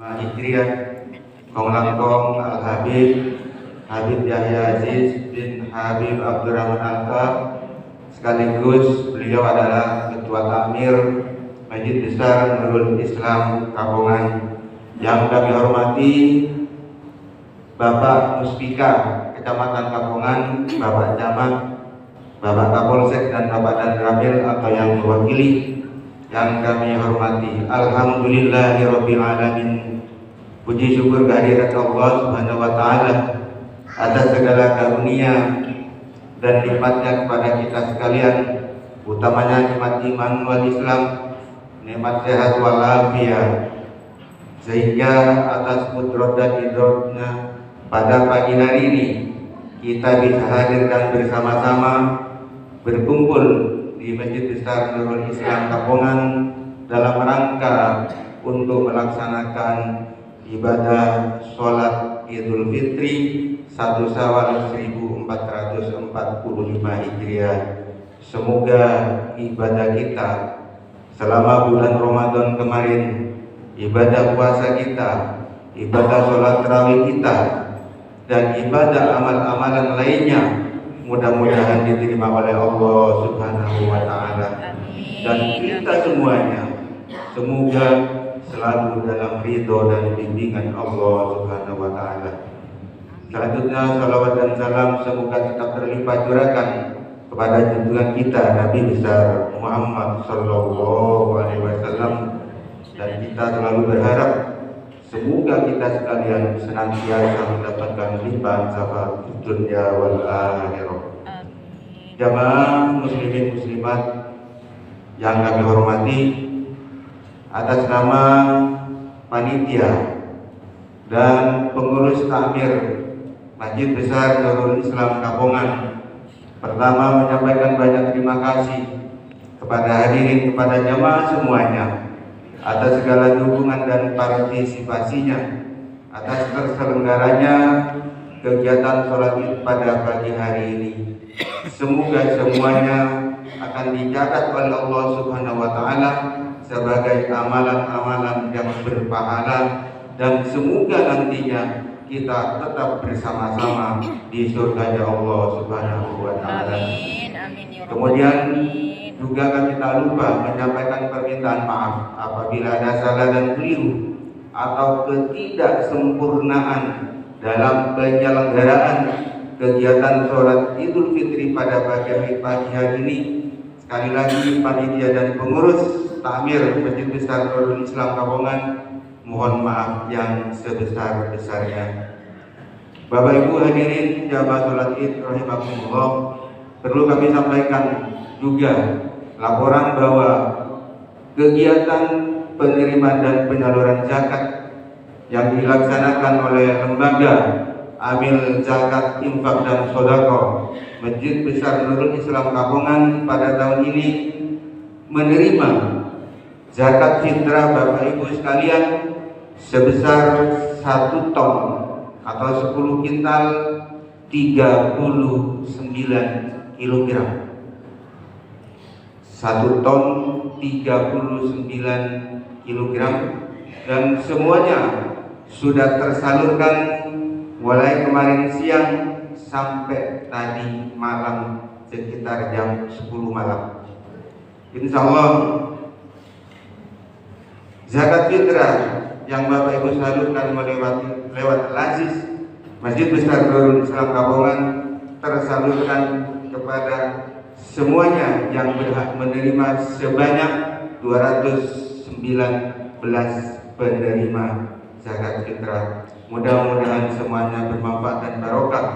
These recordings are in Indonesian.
Hijriah Kong Langkong Al-Habib Habib Yahya Aziz bin Habib Abdurrahman Alka, sekaligus beliau adalah Ketua Takmir Masjid Besar Nurul Islam Kapongan. Yang kami hormati Bapak Muspika Kecamatan Kapongan, Bapak Camat, Bapak Kapolsek dan Bapak Danramil atau yang mewakili. Yang kami hormati, alhamdulillahirabbil alamin. Puji syukur kehadirat Allah Subhanahu wa taala atas segala karunia dan nikmatnya kepada kita sekalian, utamanya nikmat iman wal Islam, nikmat sehat wal afiat, sehingga atas kudrat dan idratnya pada pagi hari ini kita bisa hadir dan bersama-sama berkumpul di Masjid Besar Nurul Islam Kapongan dalam rangka untuk melaksanakan ibadah sholat Idul Fitri 1 Syawal 1445 Hijriah. Semoga ibadah kita selama bulan Ramadan kemarin, ibadah puasa kita, ibadah sholat tarawih kita, dan ibadah amal-amalan lainnya mudah-mudahan diterima oleh Allah Subhanahu wa taala. Dan kita semuanya semoga selalu dalam ridho dan bimbingan Allah Subhanahu wa taala. Selanjutnya salawat dan salam semoga tetap terlimpah curahkan kepada junjungan kita Nabi besar Muhammad sallallahu alaihi wasallam, dan kita selalu berharap semoga kita sekalian senantiasa mendapatkan limpahan syafaat dunia wal akhirah. Jamaah muslimin muslimat yang kami hormati, atas nama panitia dan pengurus takmir Masjid Besar Nurul Islam Kapongan, pertama menyampaikan banyak terima kasih kepada hadirin, kepada jamaah semuanya atas segala dukungan dan partisipasinya atas terselenggaranya kegiatan sholat Id pada pagi hari ini. Semoga semuanya akan dicatat oleh Allah Subhanahu wa taala sebagai amalan-amalan yang berpahala, dan semoga nantinya kita tetap bersama-sama di surga Allah Subhanahu wa taala. Kemudian juga kami tak lupa menyampaikan permintaan maaf apabila ada salah dan keliru atau ketidaksempurnaan dalam penyelenggaraan kegiatan sholat Idul Fitri pada pagi hari ini. Sekali lagi panitia dan pengurus takmir Masjid Besar Nurul Islam Kapongan mohon maaf yang sebesar-besarnya. Bapak Ibu hadirin jamaah sholat Id rahimakumullah, perlu kami sampaikan juga laporan bahwa kegiatan penerimaan dan penyaluran zakat yang dilaksanakan oleh lembaga Amil Zakat Infak dan Sodako Masjid Besar Nurul Islam Kapongan pada tahun ini menerima zakat fitrah Bapak Ibu sekalian sebesar 1 ton atau 10 kintal 39 kilogram. 1 ton 39 kilogram, dan semuanya sudah tersalurkan mulai kemarin siang sampai tadi malam sekitar jam 10 malam. Insya Allah zakat fitrah yang Bapak Ibu salurkan lewat Al-Aziz Masjid Besar Nurul Islam Kapongan tersalurkan kepada semuanya yang berhak menerima sebanyak 219 penerima zakat fitrah. Mudah-mudahan semuanya bermanfaat dan barokah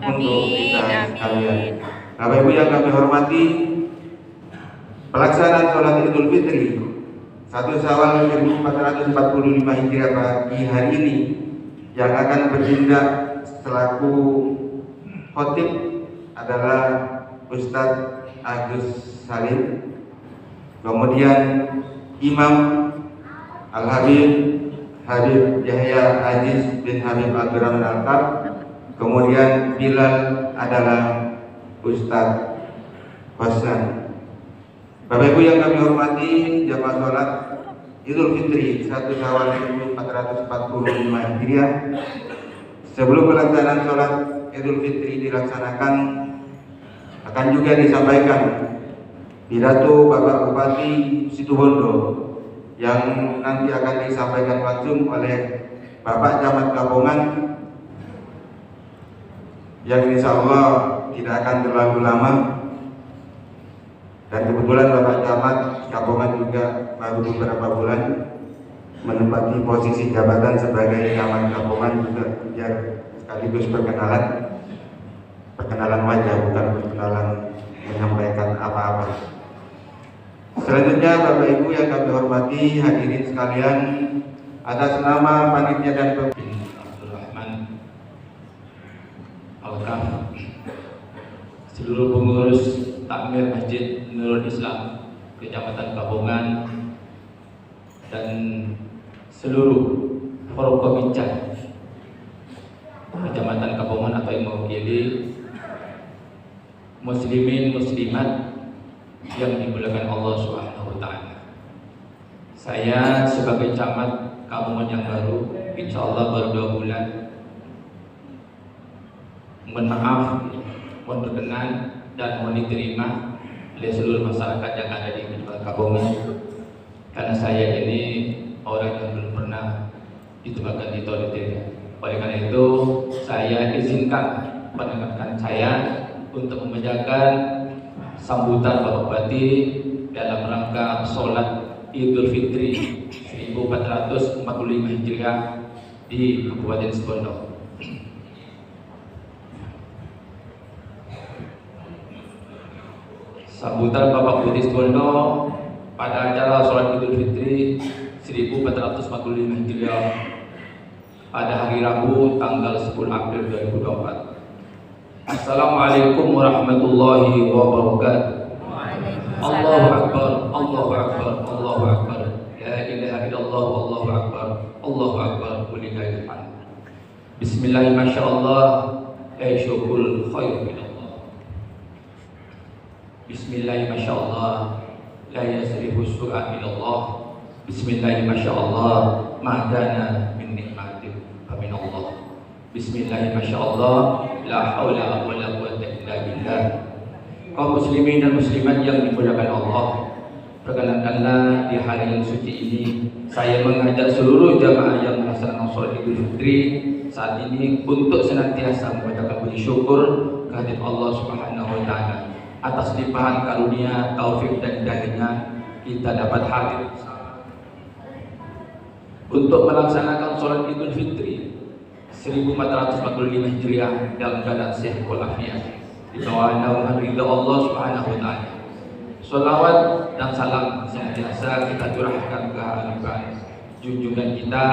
untuk kita sekalian. Bapak Ibu yang kami hormati, pelaksanaan sholat Idul Fitri 1 Syawal 1445 Hijriah pagi hari ini yang akan bertindak selaku khotib adalah Ustadz Agus Salim, kemudian Imam Al-Habib Habib Yahya Aziz bin Habib Abdurrahman Alka, kemudian Bilal adalah Ustadz Hasan. Bapak Ibu yang kami hormati jamaah sholat, Idul Fitri 1 Syawal 1445 Hijriah. Sebelum pelaksanaan sholat Idul Fitri dilaksanakan, akan juga disampaikan pidato Bapak Bupati Situbondo yang nanti akan disampaikan langsung oleh Bapak Camat Kapongan, yang insya Allah tidak akan terlalu lama. Dan kebetulan Bapak Camat Kapongan juga baru beberapa bulan menempati posisi jabatan sebagai Camat Kapongan, juga biar sekaligus perkenalan wajah, bukan perkenalan menyampaikan apa-apa. Selanjutnya Bapak Ibu yang kami hormati, hadirin sekalian, atas nama panitia dan Al-Kaf, seluruh pengurus takmir Masjid Nurul Islam Kecamatan Kapongan, dan seluruh Forkominca Kecamatan Kapongan atau yang mewakili muslimin muslimat yang dimuliakan Allah Subhanahu wa taala. Saya sebagai camat Kapongan yang baru, insya Allah baru 2 bulan. Mohon maaf, mohon berkenan dan mohon diterima oleh seluruh masyarakat yang ada di Kecamatan Kapongan, karena saya ini orang yang belum pernah ditempatkan di toilet. Oleh karena itu, saya izinkan pendengarkan saya untuk membacakan sambutan Bapak Bupati dalam rangka sholat Idul Fitri 1445 Hijriah di Kabupaten Situbondo. Sambutan Bapak Bupati Situbondo pada acara sholat Idul Fitri 1445 Hijriah pada hari Rabu tanggal 10 April 2024. Assalamualaikum warahmatullahi wabarakatuh. Allahu Akbar, Allahu Akbar, Allahu Akbar. La ilaha illallah, Allahu Akbar, Allahu Akbar, walillahil hamd. Bismillah, masyaallah, syukurul khair minallah. Bismillah, masyaallah, la yasrifu su'a minallah. Bismillah, masyaallah, ma kana min nikmatin fa minallah. Bismillah, masyaallah, la haula wa la quwwata illa billah. Kaum muslimin dan muslimat yang dimuliakan Allah, perkenankanlah di hari yang suci ini saya mengajak seluruh jamaah yang melaksanakan sholat Idul Fitri saat ini untuk senantiasa mengucapkan puji syukur kehadirat Allah Subhanahu wa taala atas limpahan karunia, taufik dan hidayahnya kita dapat hadir untuk melaksanakan sholat Idul Fitri 1445 Hijriah dalam keadaan sehat walafiat di bawah naungan ridha Allah Subhanahu wa taala. Shalawat dan salam senantiasa kita curahkan ke hadapan junjungan kita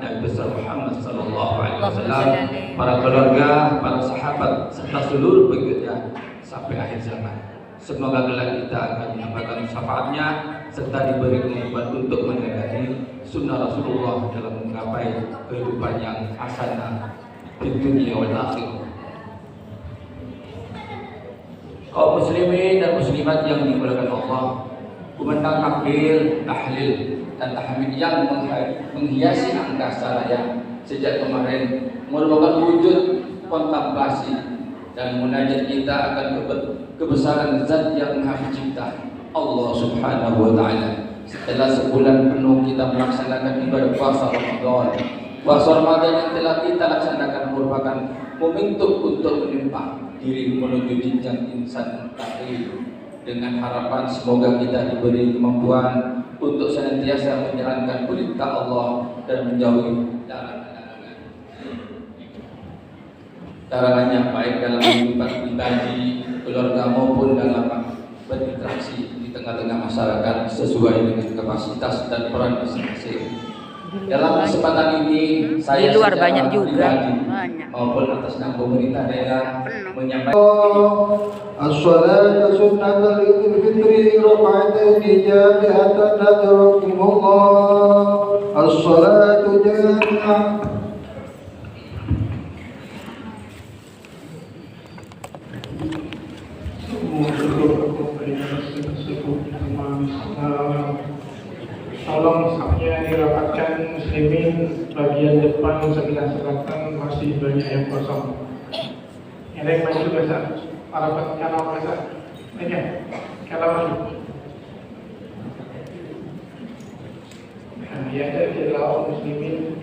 Nabi besar Muhammad sallallahu alaihi wasallam, para keluarga, para sahabat serta seluruh pengikutnya sampai akhir zaman. Semoga kelak kita akan menyampaikan syafaatnya serta diberi kemampuan untuk menegakkan sunnah Rasulullah dalam menggapai kehidupan yang hasanah di dunia wal akhirah. Kaum muslimin dan muslimat yang dimuliakan Allah, kumandang takbir, tahlil dan tahmid yang menghiasi angkasa raya sejak kemarin merupakan wujud kontemplasi dan munajat kita akan kebesaran Zat yang Maha Pencipta, Allah Subhanahu wa taala. Setelah sebulan penuh kita melaksanakan ibadah puasa Ramadan. Puasa Ramadan yang telah kita laksanakan merupakan momentum untuk menimpa diri menuju jenjang insan takhir, dengan harapan semoga kita diberi kemampuan untuk senantiasa menjalankan perintah Allah dan menjauhi larangannya, baik dalam kehidupan pribadi, keluarga maupun dalam berinteraksi di tengah-tengah masyarakat sesuai dengan kapasitas dan peran masing-masing. Dalam kesempatan ini saya di luar banyak juga maupun atas nama pemerintah daerah menyampaikan as-salatu sunnatul idul fitri raka'atain jami'atan nadrakumullah as-salatu jami'ah. Tolong bagian depan sebelah selatan masih banyak yang kosong. Yang lain maju ke sana. Harapan kalau ke sana. Aja. Kalau maju. Nah, ya ada di lawan muslimin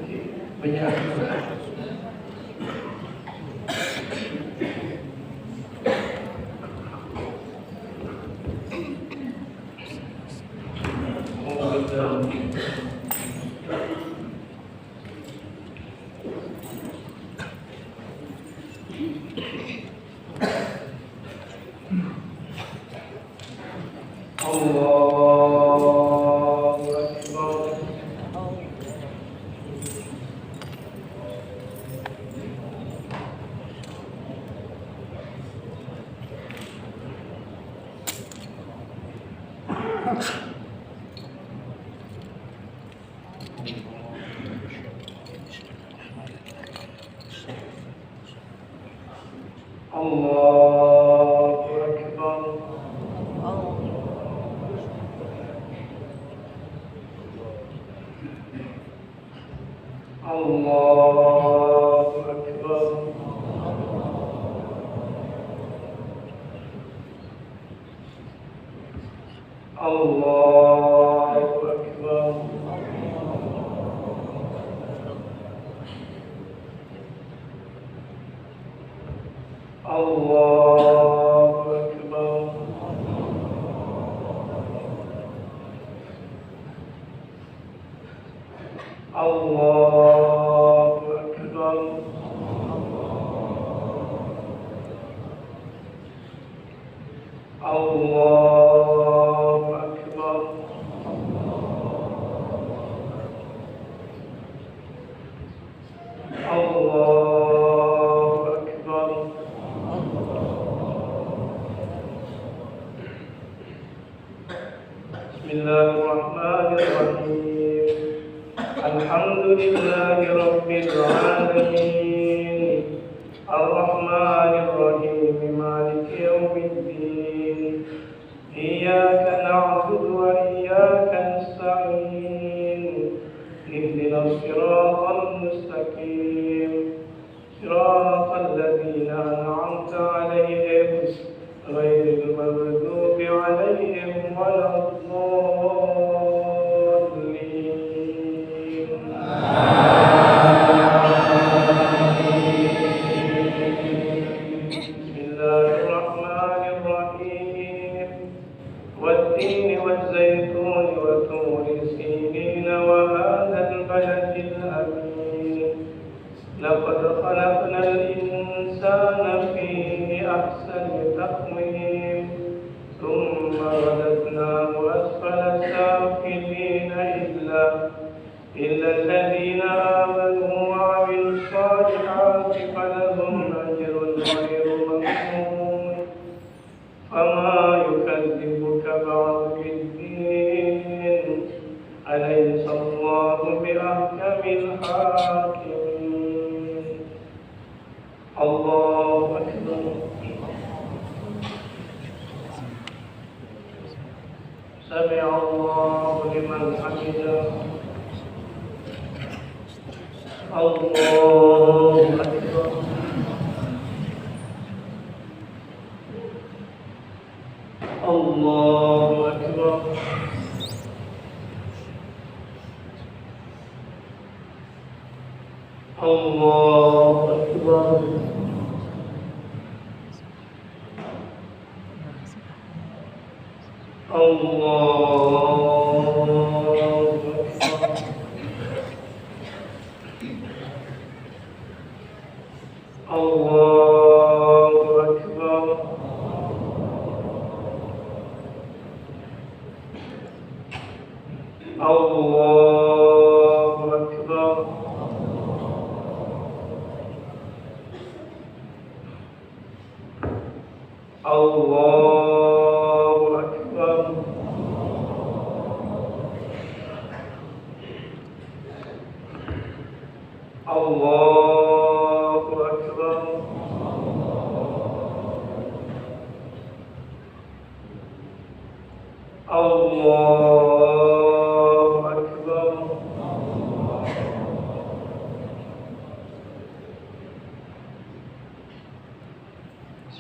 banyak.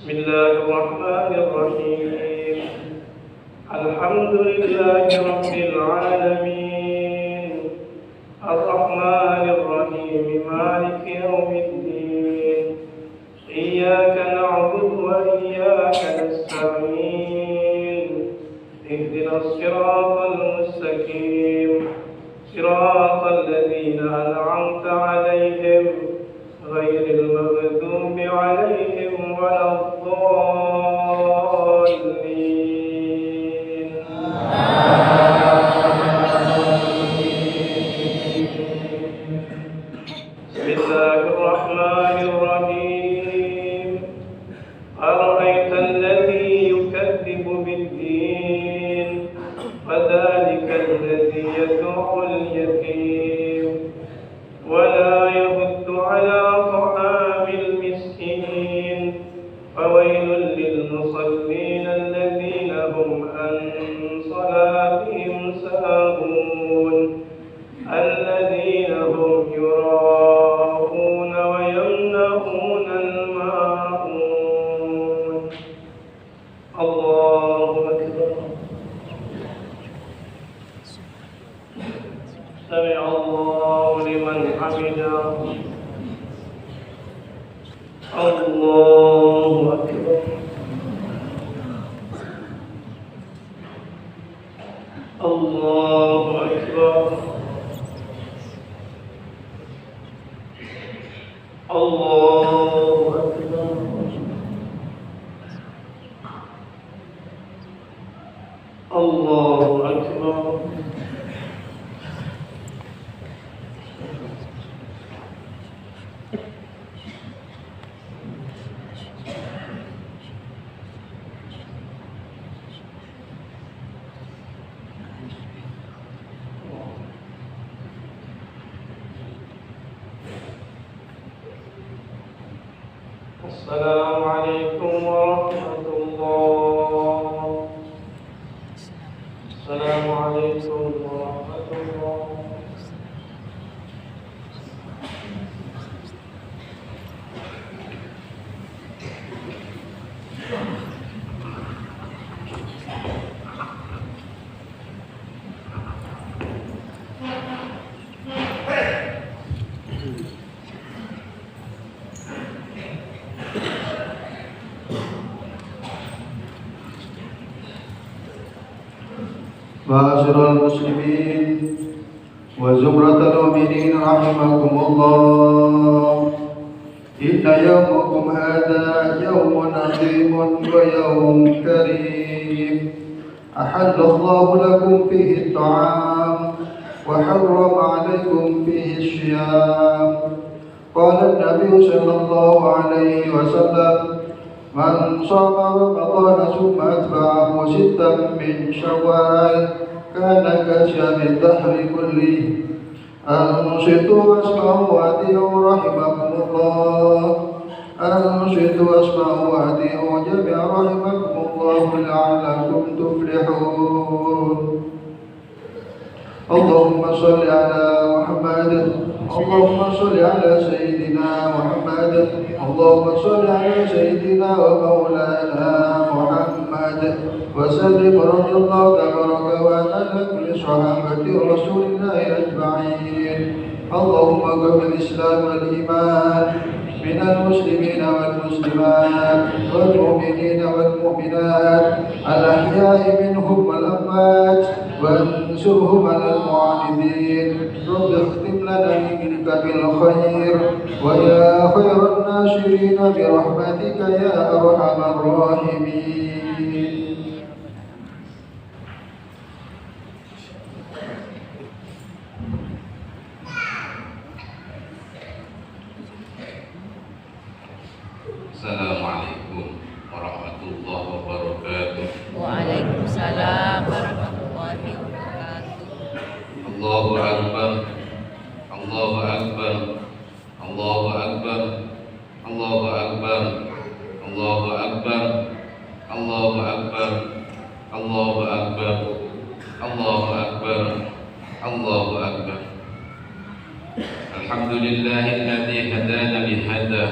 بسم الله الرحمن الرحيم الحمد لله رب العالمين الرحمن الرحيم مالك يوم الدين إياك نعبد وإياك نستعين اهدنا الصراط المستقيم صراط الذين أنعمت عليهم غير المغضوب عليهم ولا الضالين بسم الله الرحمن الرحيم أرأيت الذي يكذب بالدين فذلك الذي يدعو اليتيم ولا يحض على طعام المسكين فويل للمصلين الذين هم عن صلاتهم ساهون الذين هم يراءون ويمنعون الماعون الله أكبر سمع الله لمن حمده الله أكبر الله أكبر الله أكبر الله أكبر السلام عليكم ورحمة الله. السلام عليكم ورحمة الله. معاشر المسلمين وزمرة المؤمنين رحمكم الله، إن يومكم هذا يوم عظيم ويوم كريم أحل الله لكم فيه الطعام وحرم عليكم فيه الصيام. قال النبي صلى الله عليه وسلم: من صام رمضان ثم أتبعه ستا من شوال كان كصيام الدهر كله. أنصتوا واسمعوا وأطيعوا رحمكم الله. أنصتوا واسمعوا وأطيعوا جميعا رحمكم الله لعلكم تفلحون. اللهم صل على محمد. اللهم صل على سيدنا محمد. اللهم صل على سيدنا ومولانا محمد وسلم رضي الله تبارك وتعالى كل صحابة رسول الله أجمعين. اللهم اغفر الإسلام والإيمان من المسلمين والمسلمات والمؤمنين والمؤمنات الأحياء منهم والأموات وانصرهم على المعاندين. رب اختم لنا منك بالخير ويا خير الناصرين برحمتك يا أرحم الراحمين. Assalamualaikum warahmatullahi wabarakatuh. Waalaikumsalam warahmatullahi wabarakatuh. Allahu Akbar. Allahu Akbar. Allahu Akbar. Allahu Akbar. Allahu Akbar. Allahu Akbar. Allahu Akbar. Allahu Akbar. Allahu Akbar. Alhamdulillahilladzi hadana lihada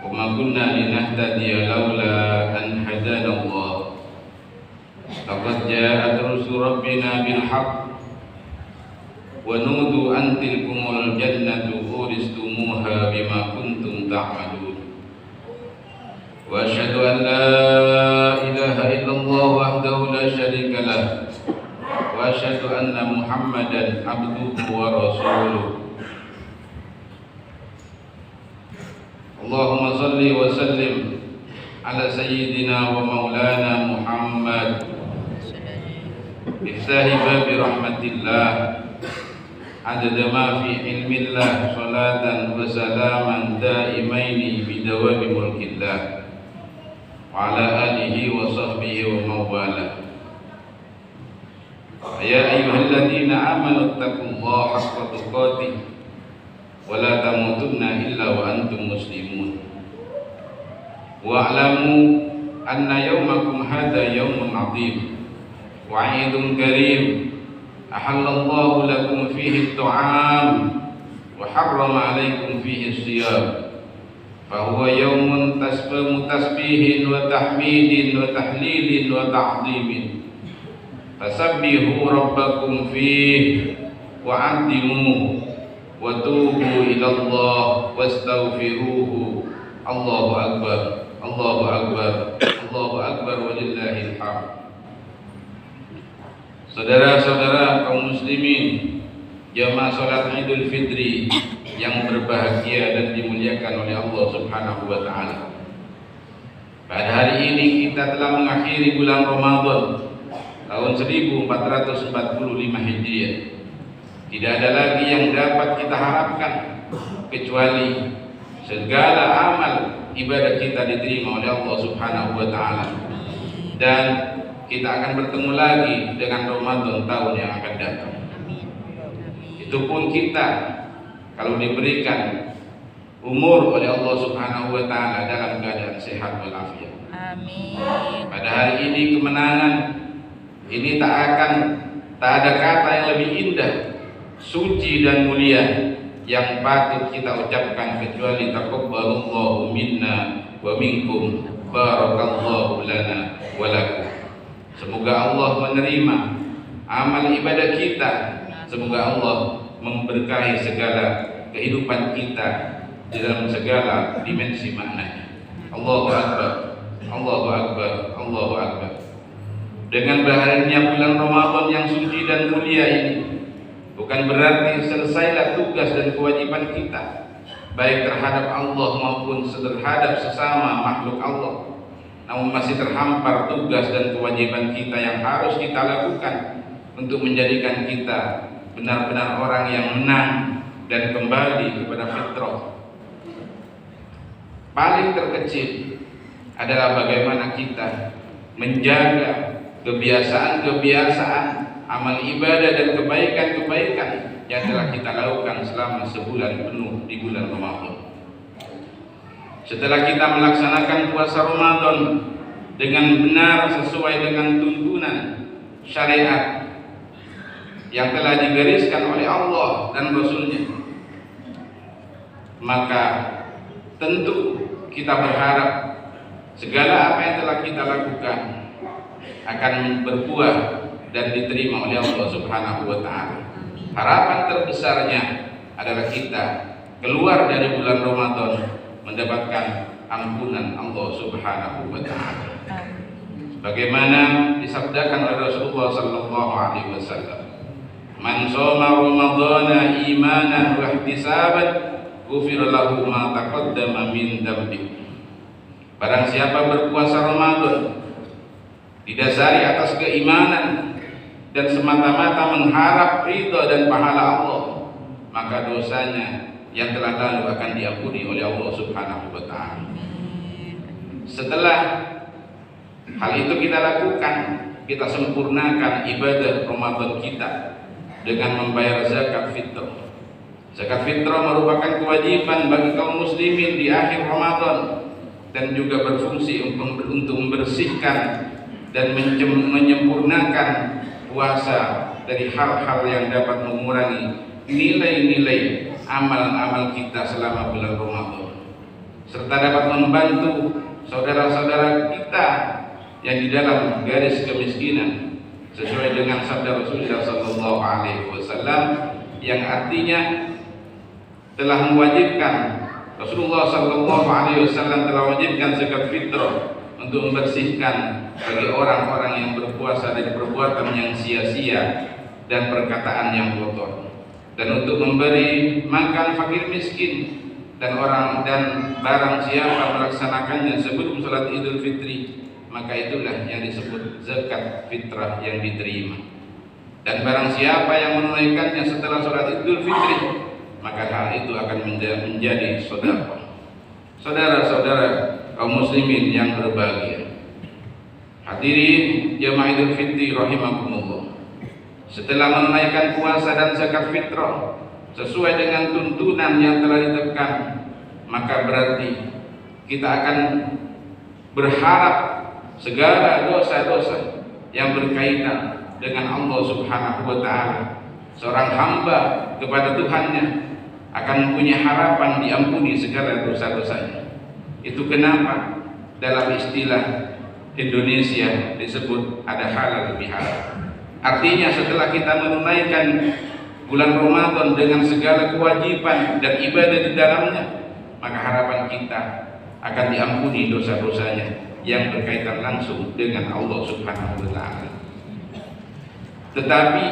wa وما كنا لنهتدي لولا أن هدانا الله لقد جاءت رسل ربنا بالحق ونودوا أن تلكم الجنة أورثتموها بما كنتم تعملون وأشهد أن لا إله إلا الله وحده لا شريك له وأشهد أن محمدا عبده ورسوله اللهم صل وسلم على سيدنا ومولانا محمد مفتاح باب رحمة الله عدد ما في علم الله صلاة وسلاما دائمين بدوام ملك الله وعلى آله وصحبه ومن والاه يا أيها الذين آمنوا اتقوا الله حق تقاته ولا تموتن إلا وأنتم مسلمون واعلموا أن يومكم هذا يوم عظيم وعيد كريم أحل الله لكم فيه الطعام وحرم عليكم فيه الصيام فهو يوم تسبيح وتحميد وتحليل وتعظيم فسبحوا ربكم فيه وعظموه وتوبوا إلى الله واستغفروه الله أكبر الله أكبر الله أكبر ولله الحمد. Saudara-saudara kaum muslimin jamaah salat Idul Fitri yang berbahagia dan dimuliakan oleh Allah Subhanahu wa taala. Pada hari ini kita telah mengakhiri bulan Ramadan tahun 1445 Hijriah. Tidak ada lagi yang dapat kita harapkan kecuali segala amal ibadah kita diterima oleh Allah Subhanahu wa taala. Dan kita akan bertemu lagi dengan Ramadan tahun yang akan datang. Itu pun kita kalau diberikan umur oleh Allah Subhanahu wa taala dalam keadaan sehat walafiat. Amin. Pada hari ini kemenangan ini tak ada kata yang lebih indah, suci dan mulia yang patut kita ucapkan kecuali taqabbalallahu minna wa minkum barakallahu lana wa lakum. Semoga Allah menerima amal ibadah kita. Semoga Allah memberkahi segala kehidupan kita di dalam segala dimensi maknanya. Allahu Akbar, Allahu Akbar, Allahu Akbar. Dengan berharinya bulan Ramadan yang suci dan mulia ini, bukan berarti selesailah tugas dan kewajiban kita, baik terhadap Allah maupun terhadap sesama makhluk Allah. Namun masih terhampar tugas dan kewajiban kita yang harus kita lakukan untuk menjadikan kita benar-benar orang yang menang dan kembali kepada fitrah. Paling terkecil adalah bagaimana kita menjaga kebiasaan-kebiasaan amal ibadah dan kebaikan-kebaikan yang telah kita lakukan selama sebulan penuh di bulan Ramadan. Setelah kita melaksanakan puasa Ramadan dengan benar sesuai dengan tuntunan syariat yang telah digariskan oleh Allah dan Rasul-Nya, maka tentu kita berharap segala apa yang telah kita lakukan akan berbuah dan diterima oleh Allah Subhanahu wa taala. Harapan terbesarnya adalah kita keluar dari bulan Ramadan mendapatkan ampunan Allah Subhanahu wa taala. Bagaimana disabdakan oleh Rasulullah sallallahu alaihi wasallam, "Man shoma Ramadhana imanan wa ihtisaban, ghufira lahu ma taqaddama min dhanbi." Barang siapa berpuasa Ramadan didasari atas keimanan dan semata-mata mengharap ridha dan pahala Allah, maka dosanya yang telah lalu akan diampuni oleh Allah Subhanahu wa taala. Setelah hal itu kita lakukan, kita sempurnakan ibadah Ramadan kita dengan membayar zakat fitrah. Zakat fitrah merupakan kewajiban bagi kaum muslimin di akhir Ramadan dan juga berfungsi untuk membersihkan dan menyempurnakan puasa dari hal-hal yang dapat mengurangi nilai-nilai amal-amal kita selama bulan Ramadan. serta dapat membantu saudara-saudara kita yang di dalam garis kemiskinan sesuai dengan sabda Rasulullah SAW yang artinya telah mewajibkan Rasulullah SAW telah mewajibkan zakat fitrah untuk membersihkan bagi orang-orang yang berpuasa dari perbuatan yang sia-sia dan perkataan yang kotor, dan untuk memberi makan fakir miskin dan barang siapa melaksanakannya sebelum salat Idul Fitri, maka itulah yang disebut zakat fitrah yang diterima. Dan barang siapa yang menunaikannya setelah salat Idul Fitri, maka hal itu akan menjadi sedekah. Saudara-saudara kaum muslimin yang berbahagia, hadirin jamaah Idul Fitri rahimakumullah. Setelah menunaikan puasa dan zakat fitrah sesuai dengan tuntunan yang telah ditetapkan, maka berarti kita akan berharap segala dosa-dosa yang berkaitan dengan Allah Subhanahu wa taala. Seorang hamba kepada Tuhannya akan mempunyai harapan diampuni segala dosa-dosanya. Itu kenapa dalam istilah Indonesia disebut ada halal bihalal. Artinya setelah kita menunaikan bulan Ramadan dengan segala kewajiban dan ibadah di dalamnya, maka harapan kita akan diampuni dosa-dosanya yang berkaitan langsung dengan Allah Subhanahu wa taala. Tetapi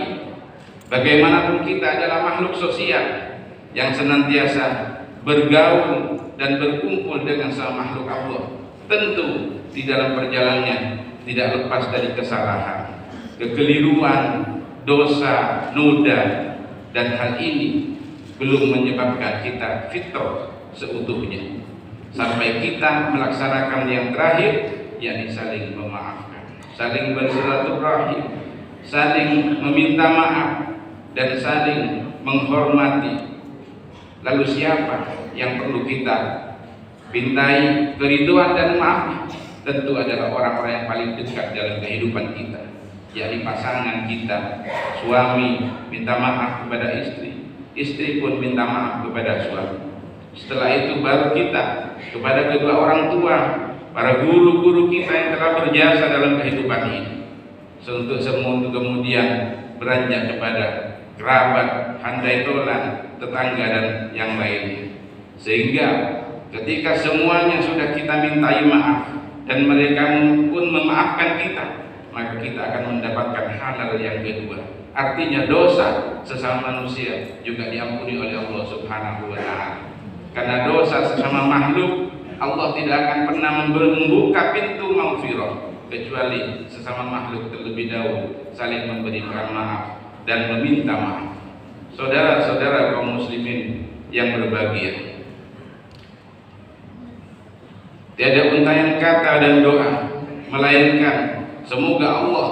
bagaimanapun kita adalah makhluk sosial yang senantiasa bergaul dan berkumpul dengan sama makhluk Allah. Tentu di dalam perjalanannya tidak lepas dari kesalahan, kekeliruan, dosa, noda, dan hal ini belum menyebabkan kita fitrah seutuhnya sampai kita melaksanakan yang terakhir, yakni saling memaafkan, saling bersilaturahim, saling meminta maaf, dan saling menghormati. Lalu siapa yang perlu kita pintai keriduan dan maaf? Tentu adalah orang-orang yang paling dekat dalam kehidupan kita, yakni pasangan kita. Suami minta maaf kepada istri, istri pun minta maaf kepada suami. Setelah itu baru kita kepada kedua orang tua, para guru-guru kita yang telah berjasa dalam kehidupan ini. Untuk kemudian beranjak kepada kerabat, handai tolan, tetangga, dan yang lainnya. Sehingga ketika semuanya sudah kita mintai maaf dan mereka pun memaafkan kita, maka kita akan mendapatkan halal yang kedua. Artinya dosa sesama manusia juga diampuni oleh Allah Subhanahu wa taala. Karena dosa sesama makhluk, Allah tidak akan pernah membuka pintu maghfirah kecuali sesama makhluk terlebih dahulu saling memberikan maaf dan meminta maaf. Saudara-saudara kaum muslimin yang berbahagia, tiada untayan kata dan doa melainkan semoga Allah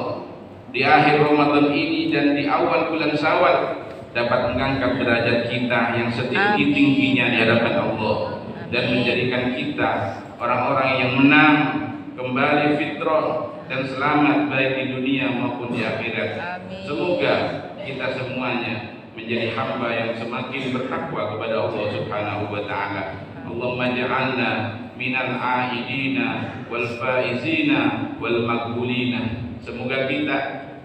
di akhir Ramadan ini dan di awal bulan Syawal dapat mengangkat derajat kita yang setinggi-tingginya di hadapan Allah dan menjadikan kita orang-orang yang menang, kembali fitrah dan selamat baik di dunia maupun di akhirat. Semoga kita semuanya menjadi hamba yang semakin bertakwa kepada Allah Subhanahu wa taala. Allahumma ja'alna minal aidina wal faizina wal maqbulina. Semoga kita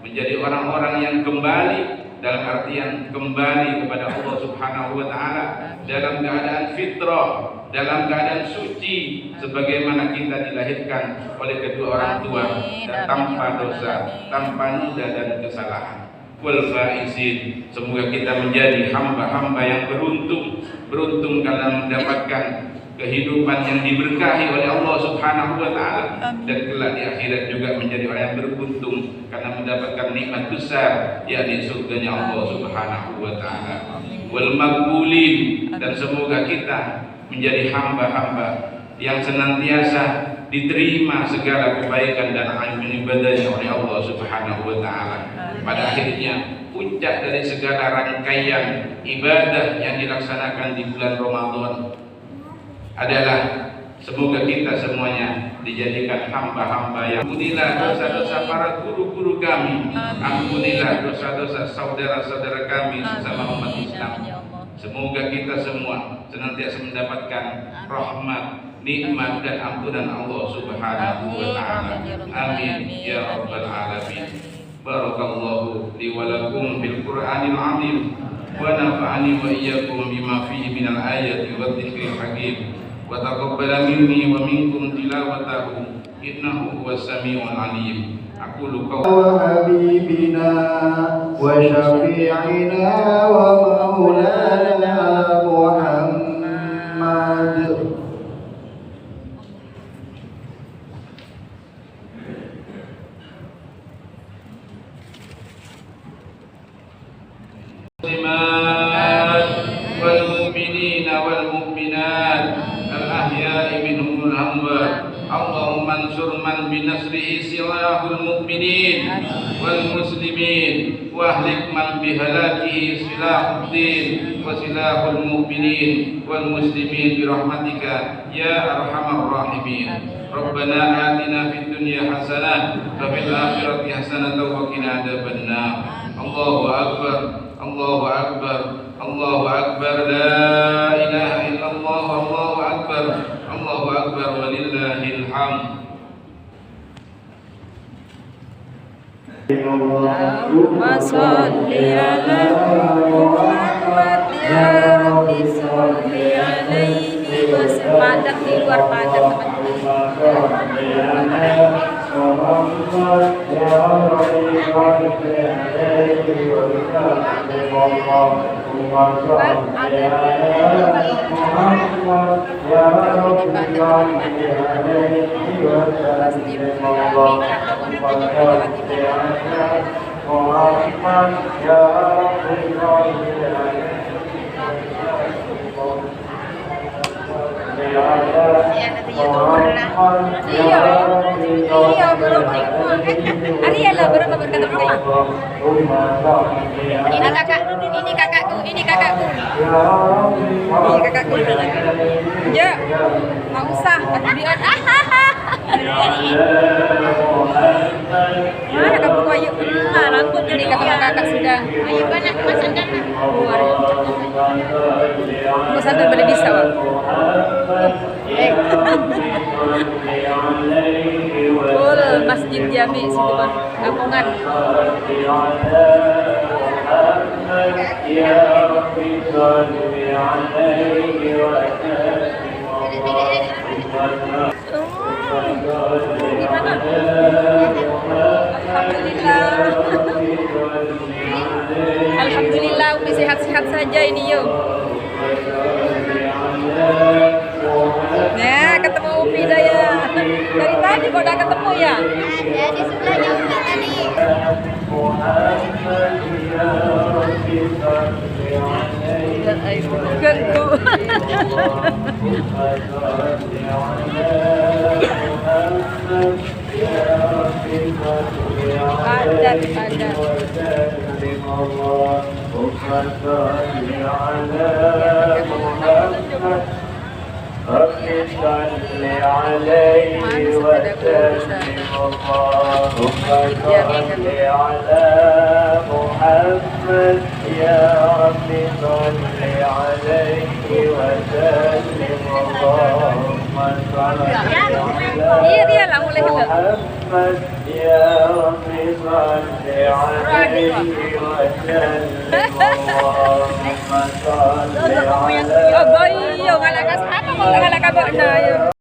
menjadi orang-orang yang kembali, dalam artian kembali kepada Allah Subhanahu wa taala dalam keadaan fitrah, dalam keadaan suci sebagaimana kita dilahirkan oleh kedua orang tua dan tanpa dosa, tanpa noda dan kesalahan. Wal faizin, semoga kita menjadi hamba-hamba yang beruntung karena mendapatkan kehidupan yang diberkahi oleh Allah Subhanahu wa taala, dan kelak di akhirat juga menjadi orang yang beruntung karena mendapatkan nikmat besar, yakni surganya Allah Subhanahu wa taala. Wal maqbulin, dan semoga kita menjadi hamba-hamba yang senantiasa diterima segala kebaikan dan amal ibadahnya oleh Allah Subhanahu wa taala. Pada akhirnya puncak dari segala rangkaian ibadah yang dilaksanakan di bulan Ramadan adalah semoga kita semuanya dijadikan hamba-hamba yang ampunilah dosa-dosa para guru-guru kami, ampunilah dosa-dosa saudara-saudara kami sesama umat Islam, Semoga kita semua senantiasa mendapatkan rahmat, nikmat dan ampunan Allah Subhanahu wa taala. Amin ya rabbal alamin. Barakallahu li wa lakum bil Qur'anil azim wa nafa'ani wa iyyakum bima fihi minal ayati wa dzikril hakim wa taqabbala minni wa minkum tilawatahu innahu huwas samiul alim. Aqulu وحبيبنا وشفيعنا ومولانا محمد المسلمات والمؤمنين والمؤمنات الأحياء منهم والأموات اللهم انصر من بنصره سلاح المؤمنين والمسلمين واهلك من بهلاكه سلاح الدين وسلاح المؤمنين والمسلمين برحمتك يا أرحم الراحمين. ربنا آتنا في الدنيا حسنة وفي الآخرة حسنة وقنا عذاب النار. الله أكبر الله أكبر الله أكبر لا إله إلا الله الله أكبر الله أكبر ولله الحمد. اللهم صل على Muhammad ya Rabbi sholli alaihi wasallam. Padat di luar padat Ini kakakku. Ya, nggak usah. Mana kamu ayu? Rambut ini kakak sudah. Ayo banyak masakan. Mas Anton boleh bisa, Pak. Masjid Jami situ Kampungan. Gimana? Alhamdulillah Umi sehat-sehat saja ini yuk. Nah, ketemu Umi dah ya. Dari tadi kok udah ketemu ya? Ada di sebelahnya Umi tadi. Genggu. Ada. رب صل عليه وسلم اللهم صل على محمد يا رب صل عليه وسلم اللهم صل على محمد يا رب صل عليه وسلم اللهم صل على